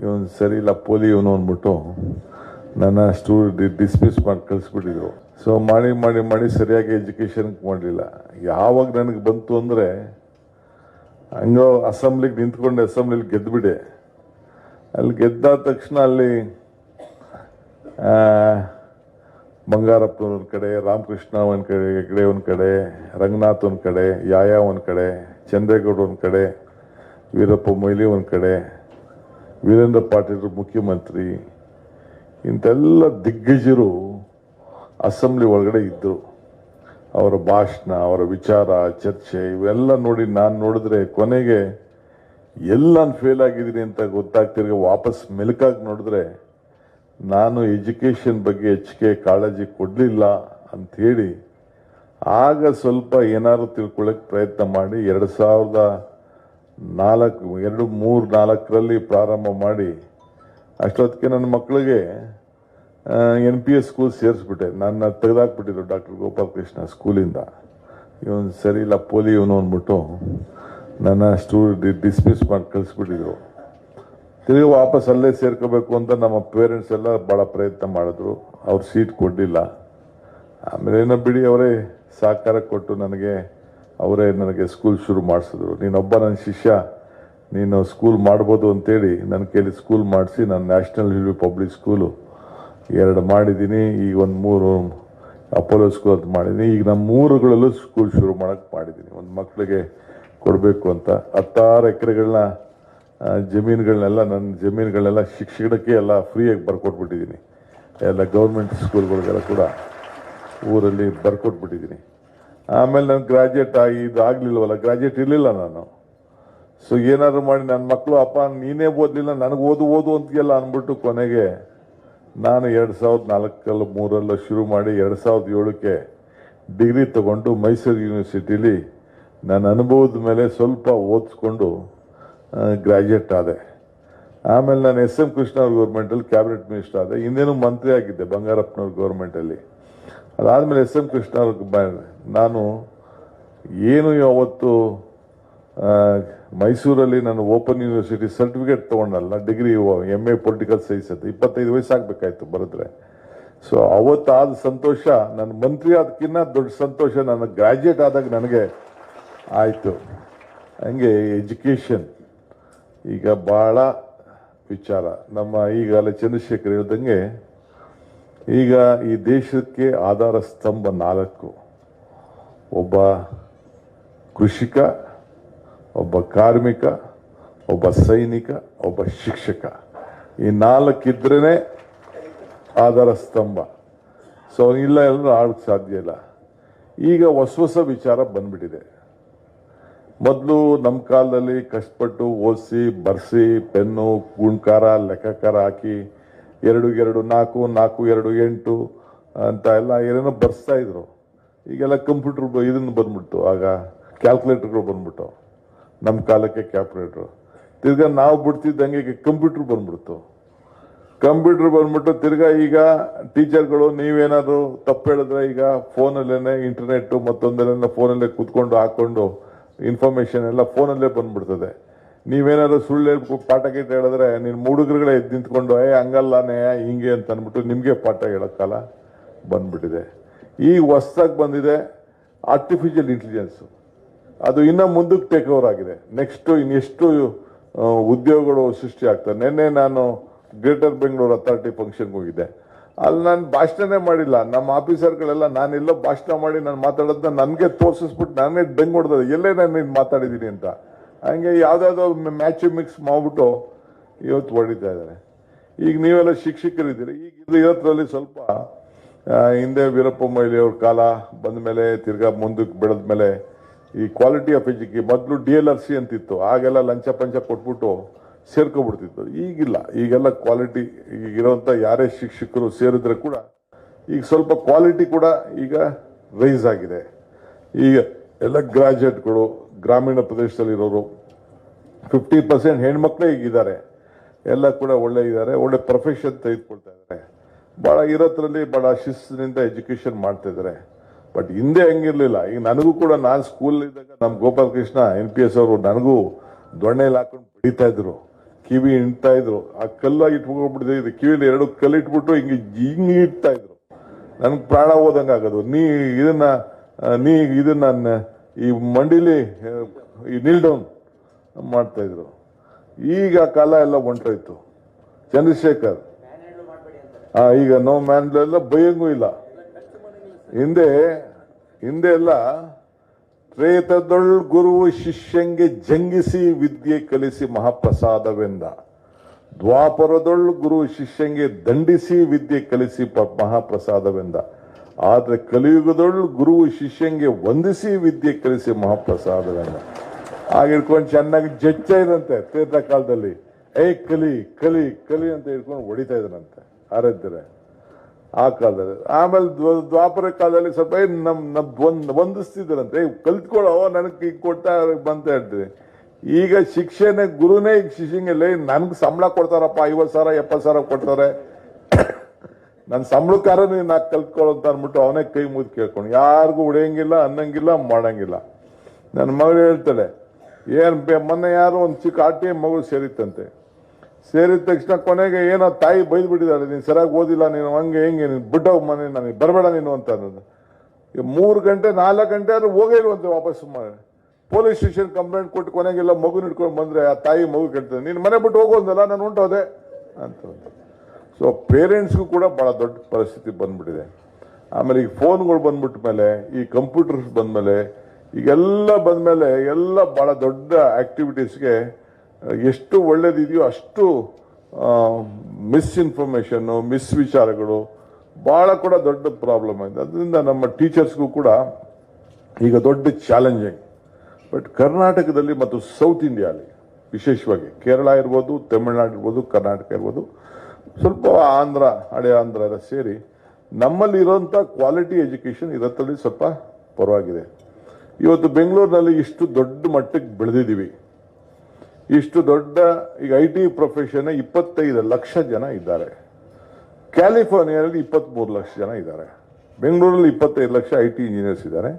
ಇವನು ಸರಿ ಇಲ್ಲ ಪೋಲಿ ಇವನು ಅಂದ್ಬಿಟ್ಟು ನನ್ನ ಡಿಸ್ಮಿಸ್ ಮಾಡಿ ಕಳಿಸ್ಬಿಟ್ಟಿದ್ರು. ಸೊ ಮಾಡಿ ಮಾಡಿ ಮಾಡಿ ಸರಿಯಾಗಿ ಎಜುಕೇಷನ್ ಮಾಡಲಿಲ್ಲ. ಯಾವಾಗ ನನಗೆ ಬಂತು ಅಂದರೆ ಹಂಗೋ ಅಸೆಂಬ್ಲಿಗೆ ನಿಂತ್ಕೊಂಡು ಅಸೆಂಬ್ಲಿಲಿ ಗೆದ್ದುಬಿಡೆ. ಅಲ್ಲಿ ಗೆದ್ದಾದ ತಕ್ಷಣ ಅಲ್ಲಿ ಬಂಗಾರಪ್ಪ ಒಂದು ಕಡೆ, ರಾಮಕೃಷ್ಣ ಒಂದು ಕಡೆ ಒಂದು ಕಡೆ, ರಂಗನಾಥ್ ಒಂದು ಕಡೆ, ಯಾಯಾ ಒಂದು ಕಡೆ, ಚಂದ್ರೇಗೌಡ ಒಂದು ಕಡೆ, ವೀರಪ್ಪ ಮೊಯ್ಲಿ ಒಂದು ಕಡೆ, ವೀರೇಂದ್ರ ಪಾಟೀಲ್ ಮುಖ್ಯಮಂತ್ರಿ, ಇಂಥೆಲ್ಲ ದಿಗ್ಗಜರು ಅಸೆಂಬ್ಲಿ ಒಳಗಡೆ ಇದ್ದರು. ಅವರ ಭಾಷಣ, ಅವರ ವಿಚಾರ, ಚರ್ಚೆ ಇವೆಲ್ಲ ನೋಡಿ ನಾನು ನೋಡಿದ್ರೆ ಕೊನೆಗೆ ಎಲ್ಲ ನಾನು ಫೇಲ್ ಆಗಿದ್ದೀನಿ ಅಂತ ಗೊತ್ತಾಗ್ತಿರ್ಗ ವಾಪಸ್ ಮೆಲುಕಾಗಿ ನೋಡಿದ್ರೆ ನಾನು ಎಜುಕೇಷನ್ ಬಗ್ಗೆ ಹೆಚ್ಚಿಗೆ ಕಾಳಜಿ ಕೊಡಲಿಲ್ಲ ಅಂಥೇಳಿ ಆಗ ಸ್ವಲ್ಪ ಏನಾದ್ರು ತಿಳ್ಕೊಳ್ಳೋಕೆ ಪ್ರಯತ್ನ ಮಾಡಿ 2004 ಪ್ರಾರಂಭ ಮಾಡಿ ಅಷ್ಟೊತ್ತಿಗೆ ನನ್ನ ಮಕ್ಕಳಿಗೆ NPS ಸ್ಕೂಲ್ ಸೇರಿಸ್ಬಿಟ್ಟೆ. ನನ್ನ ತೆಗೆದಾಕ್ಬಿಟ್ಟಿದ್ರು ಡಾಕ್ಟರ್ ಗೋಪಾಲ್ ಕೃಷ್ಣ ಸ್ಕೂಲಿಂದ. ಇವನು ಸರಿ ಇಲ್ಲ ಪೋಲಿ ಇವನು ಅಂದ್ಬಿಟ್ಟು ನನ್ನ ಡಿಸ್ಮಿಸ್ ಮಾಡಿ ಕಳಿಸ್ಬಿಟ್ಟಿದ್ರು. ತಿರುಗಿ ವಾಪಸ್ ಅಲ್ಲೇ ಸೇರ್ಕೋಬೇಕು ಅಂತ ನಮ್ಮ ಪೇರೆಂಟ್ಸ್ ಎಲ್ಲ ಭಾಳ ಪ್ರಯತ್ನ ಮಾಡಿದ್ರು. ಅವ್ರು ಸೀಟ್ ಕೊಡಲಿಲ್ಲ. ಆಮೇಲೆ ಏನೋ ಬಿಡಿ, ಅವರೇ ಸಹಕಾರ ಕೊಟ್ಟು ಅವರೇ ನನಗೆ ಸ್ಕೂಲ್ ಶುರು ಮಾಡಿಸಿದ್ರು. ನೀನೊಬ್ಬ ನನ್ನ ಶಿಷ್ಯ, ನೀನು ಸ್ಕೂಲ್ ಮಾಡ್ಬೋದು ಅಂತೇಳಿ ನನ್ನ ಕೈಲಿ ಸ್ಕೂಲ್ ಮಾಡಿಸಿ ನಾನು ನ್ಯಾಷನಲ್ ಹಿಲ್ವಿ ಪಬ್ಲಿಕ್ ಸ್ಕೂಲು 2 ಮಾಡಿದ್ದೀನಿ. ಈಗ ಒಂದು 3 ಅಪೋಲೋ ಸ್ಕೂಲ್ ಅಂತ ಮಾಡಿದ್ದೀನಿ. ಈಗ ನಮ್ಮ 3ಗಳಲ್ಲೂ ಸ್ಕೂಲ್ ಶುರು ಮಾಡೋಕ್ಕೆ ಮಾಡಿದ್ದೀನಿ. ಒಂದು ಮಕ್ಕಳಿಗೆ ಕೊಡಬೇಕು ಅಂತ 16 ಎಕರೆಗಳನ್ನ ಜಮೀನುಗಳನ್ನೆಲ್ಲ, ನನ್ನ ಜಮೀನುಗಳನ್ನೆಲ್ಲ ಶಿಕ್ಷಣಕ್ಕೆ ಎಲ್ಲ ಫ್ರೀಯಾಗಿ ಬರ್ಕೊಟ್ಬಿಟ್ಟಿದ್ದೀನಿ. ಎಲ್ಲ ಗೌರ್ಮೆಂಟ್ ಸ್ಕೂಲ್ಗಳಿಗೆಲ್ಲ ಕೂಡ ಊರಲ್ಲಿ ಬರ್ಕೊಟ್ಬಿಟ್ಟಿದ್ದೀನಿ. ಆಮೇಲೆ ನಾನು ಗ್ರಾಜ್ಯುಯೇಟ್ ಇದು ಆಗಲಿಲ್ವಲ್ಲ, ಗ್ರಾಜ್ಯುಯೇಟ್ ಇರಲಿಲ್ಲ ನಾನು. ಸೊ ಏನಾದ್ರು ಮಾಡಿ ನನ್ನ ಮಕ್ಕಳು, ಅಪ್ಪ ನೀನೇ ಓದಲಿಲ್ಲ, ನನಗೆ ಓದು ಅಂತೆಲ್ಲ ಅಂದ್ಬಿಟ್ಟು ಕೊನೆಗೆ ನಾನು 2004-3 ಶುರು ಮಾಡಿ 2007ಕ್ಕೆ ಡಿಗ್ರಿ ತಗೊಂಡು ಮೈಸೂರು ಯೂನಿವರ್ಸಿಟಿಲಿ ನನ್ನ ಅನುಭವದ ಮೇಲೆ ಸ್ವಲ್ಪ ಓದಿಸ್ಕೊಂಡು ಗ್ರಾಜ್ಯುಯೇಟ್ ಆದೆ. ಆಮೇಲೆ ನಾನು SM ಕೃಷ್ಣವ್ರ ಗೌರ್ಮೆಂಟಲ್ಲಿ ಕ್ಯಾಬಿನೆಟ್ ಮಿನಿಸ್ಟರ್ ಆದೆ. ಹಿಂದೇನು ಮಂತ್ರಿ ಆಗಿದ್ದೆ ಬಂಗಾರಪ್ಪನವ್ರ ಗೌರ್ಮೆಂಟಲ್ಲಿ. ಅದಾದಮೇಲೆ SM ಕೃಷ್ಣವ್ರ ನಾನು ಏನು ಅವತ್ತು ಮೈಸೂರಲ್ಲಿ ನಾನು ಓಪನ್ ಯೂನಿವರ್ಸಿಟಿ ಸರ್ಟಿಫಿಕೇಟ್ ತೊಗೊಂಡಲ್ಲ, ಡಿಗ್ರಿ MA ಪೊಲಿಟಿಕಲ್ ಸೈನ್ಸ್ ಅಂತ 25 ವಯಸ್ಸಾಗಬೇಕಾಯ್ತು ಬರೆದ್ರೆ. ಸೊ ಅವತ್ತಾದ ಸಂತೋಷ ನನ್ನ ಮಂತ್ರಿ ಆದಕ್ಕಿಂತ ದೊಡ್ಡ ಸಂತೋಷ ನನ್ನ ಗ್ರಾಜ್ಯುಯೇಟ್ ಆದಾಗ ನನಗೆ ಆಯಿತು. ಹಂಗೆ ಎಜುಕೇಷನ್ ಈಗ ಭಾಳ ವಿಚಾರ. ನಮ್ಮ ಈಗ ಅಲ್ಲಿ ಚಂದ್ರಶೇಖರ್ ಹೇಳ್ದಂಗೆ ಈಗ ಈ ದೇಶಕ್ಕೆ ಆಧಾರ ಸ್ತಂಭ 4: ಒಬ್ಬ ಕೃಷಿಕ, ಒಬ್ಬ ಕಾರ್ಮಿಕ, ಒಬ್ಬ ಸೈನಿಕ, ಒಬ್ಬ ಶಿಕ್ಷಕ. ಈ 4 ಇದ್ರೇ ಆಧಾರ ಸ್ತಂಭ. ಸೊ ಇಲ್ಲ ಎಲ್ಲರೂ ಆಡಕ್ಕೆ ಸಾಧ್ಯ ಇಲ್ಲ. ಈಗ ಹೊಸ ವಿಚಾರ ಬಂದ್ಬಿಟ್ಟಿದೆ. ಮೊದಲು ನಮ್ಮ ಕಾಲದಲ್ಲಿ ಕಷ್ಟಪಟ್ಟು ಓದಿಸಿ ಬರ್ಸಿ ಪೆನ್ನು ಗುಣ್ಕಾರ ಲೆಕ್ಕಾಕಾರ ಹಾಕಿ 2 2 4 4 2 8 ಅಂತ ಎಲ್ಲ ಏನೇನೋ ಬರ್ಸ್ತಾ ಇದ್ರು. ಈಗೆಲ್ಲ ಕಂಪ್ಯೂಟರ್ ಇದನ್ನು ಬಂದ್ಬಿಡ್ತು. ಆಗ ಕ್ಯಾಲ್ಕುಲೇಟರ್ಗಳು ಬಂದ್ಬಿಟ್ಟು, ನಮ್ಮ ಕಾಲಕ್ಕೆ ಕ್ಯಾಲ್ಕುಲೇಟ್ರು. ತಿರ್ಗಾ ನಾವು ಬಿಡ್ತಿದ್ದಂಗೆ ಈಗ ಕಂಪ್ಯೂಟರ್ ಬಂದ್ಬಿಡ್ತು. ತಿರ್ಗಾ ಈಗ ಟೀಚರ್ಗಳು ನೀವೇನಾದ್ರು ತಪ್ಪು ಹೇಳಿದ್ರೆ ಈಗ ಫೋನಲ್ಲೇ ಇಂಟರ್ನೆಟ್ ಮತ್ತೊಂದೆಲ್ಲ ಫೋನಲ್ಲೇ ಕೂತ್ಕೊಂಡು ಹಾಕೊಂಡು ಇನ್ಫಾರ್ಮೇಶನ್ ಎಲ್ಲ ಫೋನಲ್ಲೇ ಬಂದ್ಬಿಡ್ತದೆ. ನೀವೇನಾದ್ರು ಸುಳ್ಳು ಹೇಳ್ಬೇಕು, ಪಾಠ ಗೀಟ ಹೇಳಿದ್ರೆ ನೀನು ಹುಡುಗರುಗಳೇ ಎದ್ದು ನಿಂತ್ಕೊಂಡು ಹಂಗಲ್ಲನೇ ಹಿಂಗೆ ಅಂತ ಅಂದ್ಬಿಟ್ಟು ನಿಮಗೆ ಪಾಠ ಹೇಳೋಕ್ಕಲ್ಲ ಬಂದ್ಬಿಟ್ಟಿದೆ. ಈಗ ಹೊಸ್ದಾಗಿ ಬಂದಿದೆ ಆರ್ಟಿಫಿಷಿಯಲ್ ಇಂಟೆಲಿಜೆನ್ಸು. ಅದು ಇನ್ನೂ ಮುಂದಕ್ಕೆ ಟೇಕ್ ಓವರ್ ಆಗಿದೆ. ನೆಕ್ಸ್ಟು ಇನ್ನೆಷ್ಟು ಉದ್ಯೋಗಗಳು ಸೃಷ್ಟಿ ಆಗ್ತದೆ. ನಿನ್ನೆ ನಾನು ಗ್ರೇಟರ್ ಬೆಂಗಳೂರು ಅಥಾರಿಟಿ ಫಂಕ್ಷನ್ಗೆ ಹೋಗಿದ್ದೆ. ಅಲ್ಲಿ ನಾನು ಭಾಷಣನೇ ಮಾಡಿಲ್ಲ. ನಮ್ಮ ಆಫೀಸರ್ಗಳೆಲ್ಲ ನಾನೆಲ್ಲೋ ಭಾಷಣ ಮಾಡಿ ನಾನು ಮಾತಾಡೋದನ್ನ ನನಗೆ ತೋರಿಸ್ಬಿಟ್ಟು ನಾನೇ ಬೆಂಗ್ ಹೊಡೆದ ಎಲ್ಲೇ ನಾನು ಮಾತಾಡಿದ್ದೀನಿ ಅಂತ. ಹಂಗೆ ಯಾವುದಾದ್ರು ಮ್ಯಾಚ್ ಮಿಕ್ಸ್ ಮಾಡ್ಬಿಟ್ಟು ಇವತ್ತು ಹೊಡಿತಾ ಇದ್ದಾರೆ. ಈಗ ನೀವೆಲ್ಲ ಶಿಕ್ಷಕರಿದ್ದೀರಿ. ಈಗ ಇರೋದ್ರಲ್ಲಿ ಸ್ವಲ್ಪ ಹಿಂದೆ ವೀರಪ್ಪ ಮೊಯ್ಲಿ ಅವ್ರ ಕಾಲ ಬಂದ ಮೇಲೆ ತಿರ್ಗಾ ಮುಂದಕ್ಕೆ ಬೆಳೆದ ಮೇಲೆ ಈ ಕ್ವಾಲಿಟಿ ಆಫ್ ಎಜುಕೇಷನ್ ಮೊದಲು DLRC ಅಂತಿತ್ತು. ಆಗೆಲ್ಲ ಲಂಚ ಪಂಚ ಕೊಟ್ಬಿಟ್ಟು ಸೇರ್ಕೊಬಿಡ್ತಿತ್ತು. ಈಗಿಲ್ಲ. ಈಗೆಲ್ಲ ಕ್ವಾಲಿಟಿ, ಈಗಿರೋಂಥ ಯಾರೇ ಶಿಕ್ಷಕರು ಸೇರಿದ್ರೆ ಕೂಡ ಈಗ ಸ್ವಲ್ಪ ಕ್ವಾಲಿಟಿ ಕೂಡ ಈಗ ರೈಸ್ ಆಗಿದೆ. ಈಗ ಎಲ್ಲ ಗ್ರಾಜ್ಯುಯೇಟ್ಗಳು ಗ್ರಾಮೀಣ ಪ್ರದೇಶದಲ್ಲಿರೋರು 50% ಹೆಣ್ಮಕ್ಳೇ ಈಗಿದ್ದಾರೆ. ಎಲ್ಲ ಕೂಡ ಒಳ್ಳೆ ಇದ್ದಾರೆ, ಒಳ್ಳೆ ಪ್ರೊಫೆಷನ್ ತೆಗೆದುಕೊಳ್ತಾ ಇದ್ದಾರೆ. ಭಾಳ ಇರೋದ್ರಲ್ಲಿ ಭಾಳ ಶಿಸ್ತಿನಿಂದ ಎಜುಕೇಷನ್ ಮಾಡ್ತಾ ಇದ್ದಾರೆ. ಬಟ್ ಹಿಂದೆ ಹಂಗಿರ್ಲಿಲ್ಲ. ಈಗ ನನಗೂ ಕೂಡ ನಾನು ಸ್ಕೂಲ್ ಇದ್ದಾಗ ನಮ್ಮ ಗೋಪಾಲ್ ಕೃಷ್ಣ NPS ಅವರು ನನಗೂ ದೊಣ್ಣೆಯಲ್ಲಿ ಹಾಕೊಂಡು ಬಡಿತಾ ಇದ್ರು. ಕಿವಿ ಇಡ್ತಾ ಇದ್ರು, ಆ ಕಲ್ಲಾಗಿ ಇಟ್ಕೊಂಡ್ಬಿಟ್ಟಿದೆ, ಕಿವಿಲಿ 2 ಕಲ್ಲು ಇಟ್ಬಿಟ್ಟು ಹಿಂಗೆ ಇಡ್ತಾ ಇದ್ರು. ನನ್ಗೆ ಪ್ರಾಣ ಹೋದಂಗೆ ಆಗೋದು. ಇದನ್ನ ಈ ಮಂಡಿಲಿ ನೀಲ್ ಡೌನ್ ಮಾಡ್ತಾ ಇದ್ರು. ಈಗ ಕಾಲ ಎಲ್ಲ ಹೊಂಟೋಯ್ತು. ಚಂದ್ರಶೇಖರ್ ಈಗ ನೋ ಮ್ಯಾನ್ ಎಲ್ಲ ಭಯಂಗೂ ಇಲ್ಲ. ಹಿಂದೆ ಎಲ್ಲ ತ್ರೇತದೊಳ್ ಗುರು ಶಿಷ್ಯಂಗೆ ಜಂಗಿಸಿ ವಿದ್ಯೆ ಕಲಿಸಿ ಮಹಾಪ್ರಸಾದವೆಂದ, ದ್ವಾಪರದೊಳ್ ಗುರು ಶಿಷ್ಯಂಗೆ ದಂಡಿಸಿ ವಿದ್ಯೆ ಕಲಿಸಿ ಮಹಾಪ್ರಸಾದವೆಂದ, ಆದ್ರೆ ಕಲಿಯುಗದೊಳ್ ಗುರು ಶಿಷ್ಯಂಗೆ ವಂದಿಸಿ ವಿದ್ಯೆ ಕಲಿಸಿ ಮಹಾಪ್ರಸಾದವೆಂದ. ಆಗಿಡ್ಕೊಂಡು ಚೆನ್ನಾಗಿ ಜಜ್ಜ ಇದಂತೆ ತ್ರೇತ ಕಾಲದಲ್ಲಿ, ಕಲಿ ಕಲಿ ಕಲಿ ಅಂತ ಹಿಡ್ಕೊಂಡು ಹೊಡಿತಾ ಇದ್ರಂತೆ ಆರಾಧ್ಯರೆ ಆ ಕಾಲದಲ್ಲಿ. ಆಮೇಲೆ ದ್ವಾಪರ ಕಾಲದಲ್ಲಿ ಸ್ವಲ್ಪ ವಂದಿಸ್ತಿದ್ರಂತೆ, ಕಲ್ತ್ಕೊಳ್ಳೋ ನನಗೆ ಈಗ ಕೊಡ್ತಾ ಬಂತ ಹೇಳ್ತೀವಿ. ಈಗ ಶಿಕ್ಷೆನೆ ಗುರುನೇ ಈಗ ಶಿಷ್ಯಂಗೆ ನನ್ಗೆ ಸಂಬಳ ಕೊಡ್ತಾರಪ್ಪ, 50,000 70,000 ಕೊಡ್ತಾರೆ, ನನ್ನ ಸಂಬಳಕಾರ ನೀನು ಕಲ್ತ್ಕೊಳ್ಳೋ ಅಂತ ಅಂದ್ಬಿಟ್ಟು ಅವನೇ ಕೈ ಮುಗಿದು ಕೇಳ್ಕೊಂಡು ಯಾರಿಗೂ ಹೊಡೆಯಂಗಿಲ್ಲ, ಅನ್ನಂಗಿಲ್ಲ, ಮಾಡಂಗಿಲ್ಲ. ನನ್ನ ಮಗಳು ಹೇಳ್ತಾಳೆ, ಮೊನ್ನೆ ಯಾರು ಒಂದು ಚಿಕ್ಕ RTI ಮಗಳು ಸೇರಿತ್ತಂತೆ. ಸೇರಿದ ತಕ್ಷಣ ಕೊನೆಗೆ ಏನೋ ತಾಯಿ ಬೈದು ಬಿಟ್ಟಿದ್ದಾಳೆ, ನೀನು ಸರಿಯಾಗಿ ಓದಿಲ್ಲ, ನೀನು ಹಂಗೆ ಹೆಂಗೆ, ನೀನು ಬಿಟ್ಟೋಗಿ ಮನೆ, ನನಗೆ ಬರಬೇಡ ನೀನು ಅಂತ ಅನ್ನೋದು. 3 ಗಂಟೆ 4 ಗಂಟೆ ಆದ್ರೂ ಹೋಗಿಲ್ವಂತೆ ವಾಪಸ್. ಪೊಲೀಸ್ ಸ್ಟೇಷನ್ ಕಂಪ್ಲೇಂಟ್ ಕೊಟ್ಟು ಕೊನೆಗೆಲ್ಲ ಮಗು ಇಟ್ಕೊಂಡು ಬಂದ್ರೆ ಆ ತಾಯಿ ಮಗು ಕೇಳ್ತಾರೆ, ನೀನು ಮನೆ ಬಿಟ್ಟು ಹೋಗೋದಲ್ಲ, ನಾನು ಹೊಂಟೋದೆ ಅಂತ. ಸೊ ಪೇರೆಂಟ್ಸ್ಗೂ ಕೂಡ ಬಹಳ ದೊಡ್ಡ ಪರಿಸ್ಥಿತಿ ಬಂದ್ಬಿಟ್ಟಿದೆ. ಆಮೇಲೆ ಈಗ ಫೋನ್ಗಳು ಬಂದ್ಬಿಟ್ಟ ಮೇಲೆ, ಈ ಕಂಪ್ಯೂಟರ್ಸ್ ಬಂದ್ಮೇಲೆ, ಈಗೆಲ್ಲ ಬಂದ್ಮೇಲೆ ಎಲ್ಲ ಬಹಳ ದೊಡ್ಡ ಆಕ್ಟಿವಿಟೀಸ್ಗೆ ಎಷ್ಟು ಒಳ್ಳೇದಿದೆಯೋ ಅಷ್ಟು ಮಿಸ್ಇನ್ಫಾರ್ಮೇಶನ್, ವಿಚಾರಗಳು ಬಹಳ ಕೂಡ ದೊಡ್ಡ ಪ್ರಾಬ್ಲಮ್ ಆಗಿದೆ. ಅದರಿಂದ ನಮ್ಮ ಟೀಚರ್ಸ್ಗೂ ಕೂಡ ಈಗ ದೊಡ್ಡ ಚಾಲೆಂಜಿಂಗ್. ಬಟ್ ಕರ್ನಾಟಕದಲ್ಲಿ ಮತ್ತು ಸೌತ್ ಇಂಡಿಯಾಲಿ ವಿಶೇಷವಾಗಿ ಕೇರಳ ಇರ್ಬೋದು, ತಮಿಳುನಾಡು ಇರ್ಬೋದು, ಕರ್ನಾಟಕ ಇರ್ಬೋದು, ಸ್ವಲ್ಪ ಹಳೆ ಆಂಧ್ರ ಎಲ್ಲ ಸೇರಿ ನಮ್ಮಲ್ಲಿ ಇರೋಂಥ ಕ್ವಾಲಿಟಿ ಎಜುಕೇಷನ್ ಇರತ್ತಲ್ಲಿ ಸ್ವಲ್ಪ ಪರವಾಗಿದೆ. ಇವತ್ತು ಬೆಂಗಳೂರಿನಲ್ಲಿ ಇಷ್ಟು ದೊಡ್ಡ ಮಟ್ಟಕ್ಕೆ ಬೆಳೆದಿದ್ದೀವಿ. ಇಷ್ಟು ದೊಡ್ಡ ಈಗ IT ಪ್ರೊಫೆಷನ್ 25 ಲಕ್ಷ ಜನ ಇದ್ದಾರೆ. ಕ್ಯಾಲಿಫೋರ್ನಿಯಾದಲ್ಲಿ 23 ಲಕ್ಷ ಜನ ಇದ್ದಾರೆ. ಬೆಂಗಳೂರಲ್ಲಿ 25 ಲಕ್ಷ IT ಇಂಜಿನಿಯರ್ಸ್ ಇದ್ದಾರೆ.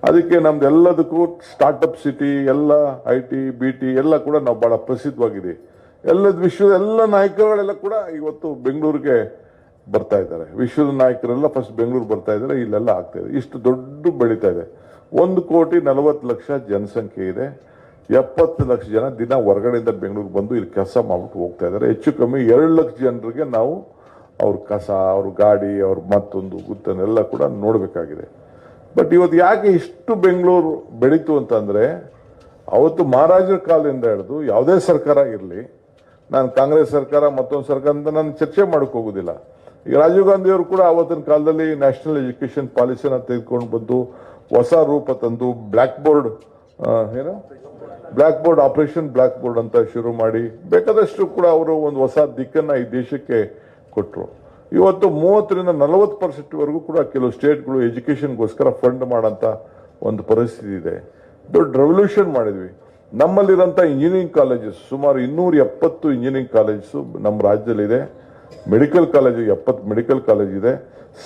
ಅದಕ್ಕೆ ನಮ್ದು ಎಲ್ಲದಕ್ಕೂ ಸ್ಟಾರ್ಟ್ಅಪ್ ಸಿಟಿ, ಎಲ್ಲ IT BT ಎಲ್ಲ ಕೂಡ ನಾವು ಬಹಳ ಪ್ರಸಿದ್ಧವಾಗಿದೆ. ವಿಶ್ವದ ಎಲ್ಲ ನಾಯಕರುಗಳೆಲ್ಲ ಕೂಡ ಇವತ್ತು ಬೆಂಗಳೂರಿಗೆ ಬರ್ತಾ ಇದ್ದಾರೆ. ವಿಶ್ವದ ನಾಯಕರೆಲ್ಲ ಫಸ್ಟ್ ಬೆಂಗಳೂರು ಬರ್ತಾ ಇದ್ದಾರೆ, ಇಲ್ಲೆಲ್ಲ ಆಗ್ತಾ ಇದೆ. ಇಷ್ಟು ದೊಡ್ಡ ಬೆಳೀತಾ ಇದೆ. 1,40,00,000 ಜನಸಂಖ್ಯೆ ಇದೆ. 70 ಲಕ್ಷ ಜನ ದಿನ ಹೊರಗಡೆಯಿಂದ ಬೆಂಗಳೂರಿಗೆ ಬಂದು ಇಲ್ಲಿ ಕೆಲಸ ಮಾಡ್ಬಿಟ್ಟು ಹೋಗ್ತಾ ಇದ್ದಾರೆ. ಹೆಚ್ಚು ಕಮ್ಮಿ 2 ಲಕ್ಷ ಜನರಿಗೆ ನಾವು ಅವ್ರ ಕಸ, ಅವ್ರ ಗಾಡಿ, ಅವ್ರ ಮತ್ತೊಂದು ಗುತ್ತನ್ನೆಲ್ಲ ಕೂಡ ನೋಡಬೇಕಾಗಿದೆ. ಬಟ್ ಇವತ್ತು ಯಾಕೆ ಇಷ್ಟು ಬೆಂಗಳೂರು ಬೆಳೀತು ಅಂತಂದ್ರೆ, ಅವತ್ತು ಮಹಾರಾಜರ ಕಾಲದಿಂದ ಹಿಡಿದು ಯಾವುದೇ ಸರ್ಕಾರ ಇರಲಿ, ನಾನು ಕಾಂಗ್ರೆಸ್ ಸರ್ಕಾರ ಮತ್ತೊಂದು ಸರ್ಕಾರ ಅಂತ ನಾನು ಚರ್ಚೆ ಮಾಡಕ್ ಹೋಗುದಿಲ್ಲ. ಈಗ ರಾಜೀವ್ ಗಾಂಧಿ ಅವರು ಕೂಡ ಅವತ್ತಿನ ಕಾಲದಲ್ಲಿ ನ್ಯಾಷನಲ್ ಎಜುಕೇಶನ್ ಪಾಲಿಸಿನ ತೆಗೆದುಕೊಂಡು ಬಂದು ಹೊಸ ರೂಪ ತಂದು black board operation black board ಅಂತ ಶುರು ಮಾಡಿ ಬೇಕಾದಷ್ಟು ಕೂಡ ಅವರು ಒಂದು ಹೊಸ ದಿಕ್ಕನ್ನ ಈ ದೇಶಕ್ಕೆ ಕೊಟ್ಟರು. ಇವತ್ತು 30ರಿಂದ 40% ವರೆಗೂ ಕೂಡ ಕೆಲವು ಸ್ಟೇಟ್ಗಳು ಎಜುಕೇಶನ್ಗೋಸ್ಕರ ಫಂಡ್ ಮಾಡೋಂಥ ಒಂದು ಪರಿಸ್ಥಿತಿ ಇದೆ. ದೊಡ್ಡ ರೆವಲ್ಯೂಷನ್ ಮಾಡಿದ್ವಿ. ನಮ್ಮಲ್ಲಿರೋಂಥ ಇಂಜಿನಿಯರಿಂಗ್ ಕಾಲೇಜಸ್ ಸುಮಾರು 270 ಇಂಜಿನಿಯರಿಂಗ್ ಕಾಲೇಜಸ್ ನಮ್ಮ ರಾಜ್ಯದಲ್ಲಿದೆ. ಮೆಡಿಕಲ್ ಕಾಲೇಜ್ 70 ಮೆಡಿಕಲ್ ಕಾಲೇಜ್ ಇದೆ.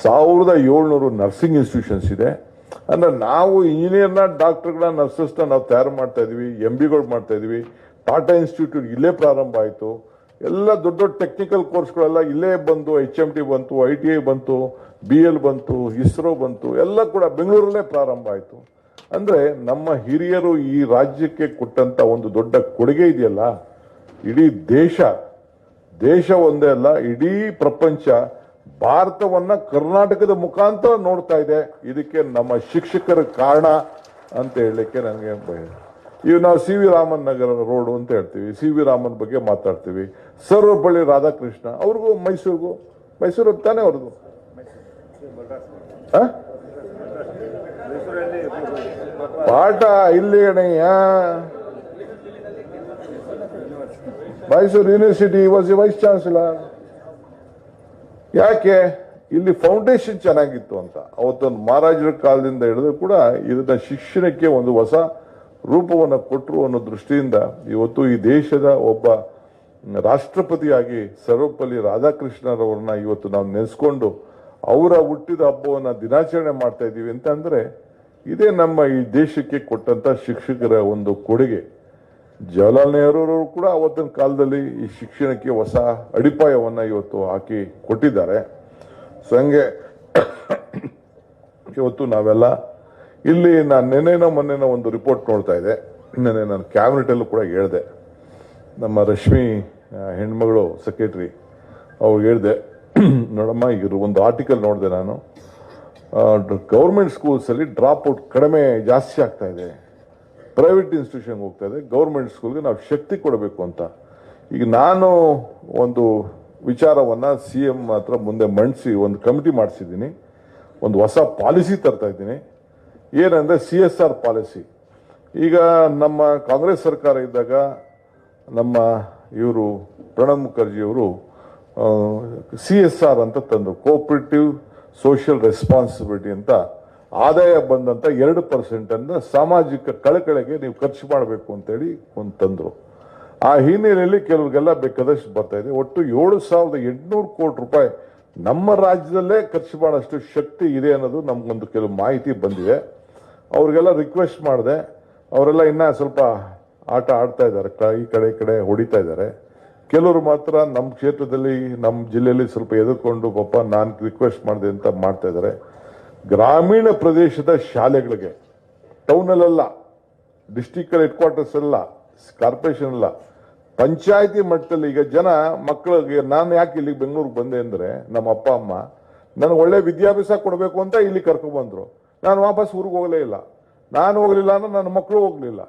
1700 ನರ್ಸಿಂಗ್ ಇನ್ಸ್ಟಿಟ್ಯೂಷನ್ಸ್ ಇದೆ. ಅಂದ್ರೆ ನಾವು ಇಂಜಿನಿಯರ್ನ, ಡಾಕ್ಟರ್ಗಳನ್ನ, ನರ್ಸಸ್ನ ನಾವು ತಯಾರು ಮಾಡ್ತಾ ಇದೀವಿ. MBಗಳು ಮಾಡ್ತಾ ಇದೀವಿ. ಟಾಟಾ ಇನ್ಸ್ಟಿಟ್ಯೂಟ್ ಇಲ್ಲೇ ಪ್ರಾರಂಭ ಆಯಿತು. ಎಲ್ಲ ದೊಡ್ಡ ದೊಡ್ಡ ಟೆಕ್ನಿಕಲ್ ಕೋರ್ಸ್ಗಳೆಲ್ಲ ಇಲ್ಲೇ ಬಂತು. HMT ಬಂತು, ITI ಬಂತು, BL ಬಂತು, ಇಸ್ರೋ ಬಂತು, ಎಲ್ಲ ಕೂಡ ಬೆಂಗಳೂರಲ್ಲೇ ಪ್ರಾರಂಭ ಆಯಿತು. ಅಂದ್ರೆ ನಮ್ಮ ಹಿರಿಯರು ಈ ರಾಜ್ಯಕ್ಕೆ ಕೊಟ್ಟಂತ ಒಂದು ದೊಡ್ಡ ಕೊಡುಗೆ ಇದೆಯಲ್ಲ, ಇಡೀ ದೇಶ ಒಂದೇ ಅಲ್ಲ, ಇಡೀ ಪ್ರಪಂಚ ಭಾರತವನ್ನ ಕರ್ನಾಟಕದ ಮುಖಾಂತರ ನೋಡ್ತಾ ಇದೆ. ಇದಕ್ಕೆ ನಮ್ಮ ಶಿಕ್ಷಕರ ಕಾರಣ ಅಂತ ಹೇಳಲಿಕ್ಕೆ ನನಗೆ ಈಗ ನಾವು CV ರಾಮನ್ ನಗರ ರೋಡ್ ಅಂತ ಹೇಳ್ತೀವಿ, CV ರಾಮನ್ ಬಗ್ಗೆ ಮಾತಾಡ್ತೀವಿ. ಸರ್ವಪಳ್ಳಿ ರಾಧಾಕೃಷ್ಣ ಅವ್ರಿಗೂ ಮೈಸೂರು ತಾನೇ ಅವ್ರದ್ದು ಪಾಠ ಇಲ್ಲಿ ಅಣ್ಣಯ್ಯ. Mysuru university was a vice chancellor. ಯಾಕೆ? ಇಲ್ಲಿ ಫೌಂಡೇಶನ್ ಚೆನ್ನಾಗಿತ್ತು ಅಂತ. ಅವತ್ತೊಂದು ಮಹಾರಾಜರ ಕಾಲದಿಂದ ಹಿಡಿದು ಕೂಡ ಇದನ್ನ ಶಿಕ್ಷಣಕ್ಕೆ ಒಂದು ಹೊಸ ರೂಪವನ್ನು ಕೊಟ್ಟರು ಅನ್ನೋ ದೃಷ್ಟಿಯಿಂದ ಇವತ್ತು ಈ ದೇಶದ ಒಬ್ಬ ರಾಷ್ಟ್ರಪತಿಯಾಗಿ ಸರ್ವಪಲ್ಲಿ ರಾಧಾಕೃಷ್ಣರವ್ರನ್ನ ಇವತ್ತು ನಾವು ನೆನೆಸ್ಕೊಂಡು ಅವರ ಹುಟ್ಟಿದ ಹಬ್ಬವನ್ನ ದಿನಾಚರಣೆ ಮಾಡ್ತಾ ಇದ್ದೀವಿ ಅಂತ ಅಂದ್ರೆ ಇದೇ ನಮ್ಮ ಈ ದೇಶಕ್ಕೆ ಕೊಟ್ಟಂತ ಶಿಕ್ಷಕರ ಒಂದು ಕೊಡುಗೆ. ಜವಾಹರ್ಲಾಲ್ ನೆಹರು ಕೂಡ ಅವತ್ತಿನ ಕಾಲದಲ್ಲಿ ಈ ಶಿಕ್ಷಣಕ್ಕೆ ಹೊಸ ಅಡಿಪಾಯವನ್ನ ಇವತ್ತು ಹಾಕಿ ಕೊಟ್ಟಿದ್ದಾರೆ. ಸೊ ಹಂಗೆ ಇವತ್ತು ನಾವೆಲ್ಲ ಇಲ್ಲಿ ನಾನು ನೆನ್ನೆನೋ ಮೊನ್ನೆನೋ ಒಂದು ರಿಪೋರ್ಟ್ ನೋಡ್ತಾ ಇದ್ದೆ. ನೆನ್ನೆ ನಾನು ಕ್ಯಾಬಿನೆಟಲ್ಲೂ ಕೂಡ ಹೇಳಿದೆ, ನಮ್ಮ ರಶ್ಮಿ ಹೆಣ್ಮಗಳು ಸೆಕ್ರೆಟರಿ ಅವ್ರಿಗೆ ಹೇಳಿದೆ, ನೋಡಮ್ಮ ಈಗ ಒಂದು ಆರ್ಟಿಕಲ್ ನೋಡಿದೆ ನಾನು, ಗೌರ್ಮೆಂಟ್ ಸ್ಕೂಲ್ಸಲ್ಲಿ ಡ್ರಾಪ್ ಔಟ್ ಕಡಿಮೆ ಜಾಸ್ತಿ ಆಗ್ತಾ ಇದೆ, ಪ್ರೈವೇಟ್ ಇನ್ಸ್ಟಿಟ್ಯೂಷನ್ಗೆ ಹೋಗ್ತಾ ಇದೆ, ಗೌರ್ಮೆಂಟ್ ಸ್ಕೂಲ್ಗೆ ನಾವು ಶಕ್ತಿ ಕೊಡಬೇಕು ಅಂತ. ಈಗ ನಾನು ಒಂದು ವಿಚಾರವನ್ನು CM ಹತ್ರ ಮುಂದೆ ಮಂಡಿಸಿ ಒಂದು ಕಮಿಟಿ ಮಾಡಿಸಿದ್ದೀನಿ, ಒಂದು ಹೊಸ ಪಾಲಿಸಿ ತರ್ತಾ ಇದ್ದೀನಿ. ಏನಂದರೆ CSR ಪಾಲಿಸಿ. ಈಗ ನಮ್ಮ ಕಾಂಗ್ರೆಸ್ ಸರ್ಕಾರ ಇದ್ದಾಗ ನಮ್ಮ ಇವರು ಪ್ರಣಬ್ ಮುಖರ್ಜಿಯವರು CSR ಅಂತ ತಂದರು, ಕೋಆಪರೇಟಿವ್ ಸೋಷಿಯಲ್ ರೆಸ್ಪಾನ್ಸಿಬಿಲಿಟಿ ಅಂತ. ಆದಾಯ ಬಂದಂತ 2% ಸಾಮಾಜಿಕ ಕಳಕಳಿಗೆ ನೀವು ಖರ್ಚು ಮಾಡಬೇಕು ಅಂತೇಳಿ ಒಂದು ತಂದ್ರು. ಆ ಹಿನ್ನೆಲೆಯಲ್ಲಿ ಕೆಲವರಿಗೆಲ್ಲ ಬೇಕಾದಷ್ಟು ಬರ್ತಾ ಇದೆ. ಒಟ್ಟು 7,800 ಕೋಟಿ ರೂಪಾಯಿ ನಮ್ಮ ರಾಜ್ಯದಲ್ಲೇ ಖರ್ಚು ಮಾಡೋಷ್ಟು ಶಕ್ತಿ ಇದೆ ಅನ್ನೋದು ನಮ್ಗೊಂದು ಕೆಲವು ಮಾಹಿತಿ ಬಂದಿದೆ. ಅವ್ರಿಗೆಲ್ಲ ರಿಕ್ವೆಸ್ಟ್ ಮಾಡಿದೆ, ಅವರೆಲ್ಲ ಇನ್ನ ಸ್ವಲ್ಪ ಆಟ ಆಡ್ತಾ ಇದ್ದಾರೆ, ಈ ಕಡೆ ಹೊಡಿತಾ ಇದ್ದಾರೆ. ಕೆಲವರು ಮಾತ್ರ ನಮ್ಮ ಕ್ಷೇತ್ರದಲ್ಲಿ ನಮ್ಮ ಜಿಲ್ಲೆಯಲ್ಲಿ ಸ್ವಲ್ಪ ಎದುರ್ಕೊಂಡು ಪಾಪ ನಾನು ರಿಕ್ವೆಸ್ಟ್ ಮಾಡಿದೆ ಅಂತ ಮಾಡ್ತಾ ಇದ್ದಾರೆ. ಗ್ರಾಮೀಣ ಪ್ರದೇಶದ ಶಾಲೆಗಳಿಗೆ, ಟೌನಲ್ಲ, ಡಿಸ್ಟಿಕ್ ಹೆಡ್ ಕ್ವಾರ್ಟರ್ಸ್ ಅಲ್ಲ, ಕಾರ್ಪೊರೇಷನ್ ಅಲ್ಲ, ಪಂಚಾಯತಿ ಮಟ್ಟದಲ್ಲಿ ಈಗ ಜನ ಮಕ್ಕಳಿಗೆ, ನಾನು ಯಾಕೆ ಇಲ್ಲಿ ಬೆಂಗಳೂರಿಗೆ ಬಂದೆ ಅಂದ್ರೆ ನಮ್ಮ ಅಪ್ಪ ಅಮ್ಮ ನನಗೆ ಒಳ್ಳೆ ವಿದ್ಯಾಭ್ಯಾಸ ಕೊಡಬೇಕು ಅಂತ ಇಲ್ಲಿ ಕರ್ಕೊಂಡ್ ಬಂದ್ರು. ನಾನು ವಾಪಸ್ ಊರಿಗೆ ಹೋಗಲೇ ಇಲ್ಲ. ನಾನು ಹೋಗ್ಲಿಲ್ಲ ಅಂದ್ರೆ ನನ್ನ ಮಕ್ಕಳು ಹೋಗ್ಲಿಲ್ಲ.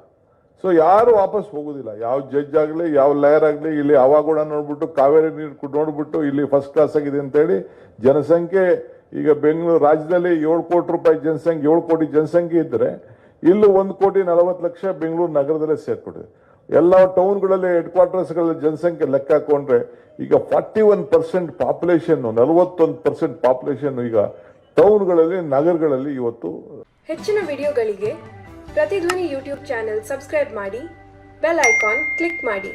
ಸೊ ಯಾರು ವಾಪಸ್ ಹೋಗುದಿಲ್ಲ. ಯಾವ ಜಡ್ಜ್ ಆಗಲಿ, ಯಾವ ಲಾಯರ್ ಆಗಲಿ, ಇಲ್ಲಿ ಅವಾಗುಣ ನೋಡ್ಬಿಟ್ಟು ಕಾವೇರಿ ನೀರು ನೋಡ್ಬಿಟ್ಟು ಇಲ್ಲಿ ಫಸ್ಟ್ ಕ್ಲಾಸ್ ಆಗಿದೆ ಅಂತೇಳಿ ಜನಸಂಖ್ಯೆ, ಈಗ ಬೆಂಗಳೂರು ರಾಜ್ಯದಲ್ಲಿ 7 ಕೋಟಿ ರೂಪಾಯಿ ಜನಸಂಖ್ಯೆ, 7 ಕೋಟಿ ಜನಸಂಖ್ಯೆ ಇದ್ರೆ ಇಲ್ಲೂ 1,40,00,000 ಬೆಂಗಳೂರು ನಗರದಲ್ಲೇ ಸೇರ್ಕೊಂಡಿದೆ. ಎಲ್ಲ ಟೌನ್ಗಳಲ್ಲಿ ಹೆಡ್ ಕ್ವಾರ್ಟರ್ಸ್ಗಳಲ್ಲಿ ಜನಸಂಖ್ಯೆ ಲೆಕ್ಕ ಹಾಕೊಂಡ್ರೆ ಈಗ 41% ಪಾಪ್ಯುಲೇಷನ್, 41% ಪಾಪ್ಯುಲೇಷನ್ ಈಗ ಟೌನ್ಗಳಲ್ಲಿ, ನಗರಗಳಲ್ಲಿ ಇವತ್ತು. ಹೆಚ್ಚಿನ ವಿಡಿಯೋಗಳಿಗೆ ಪ್ರತಿಧ್ವನಿ ಯೂಟ್ಯೂಬ್ ಚಾನೆಲ್ ಸಬ್ಸ್ಕ್ರೈಬ್ ಮಾಡಿ, ಬೆಲ್ ಐಕಾನ್ ಕ್ಲಿಕ್ ಮಾಡಿ.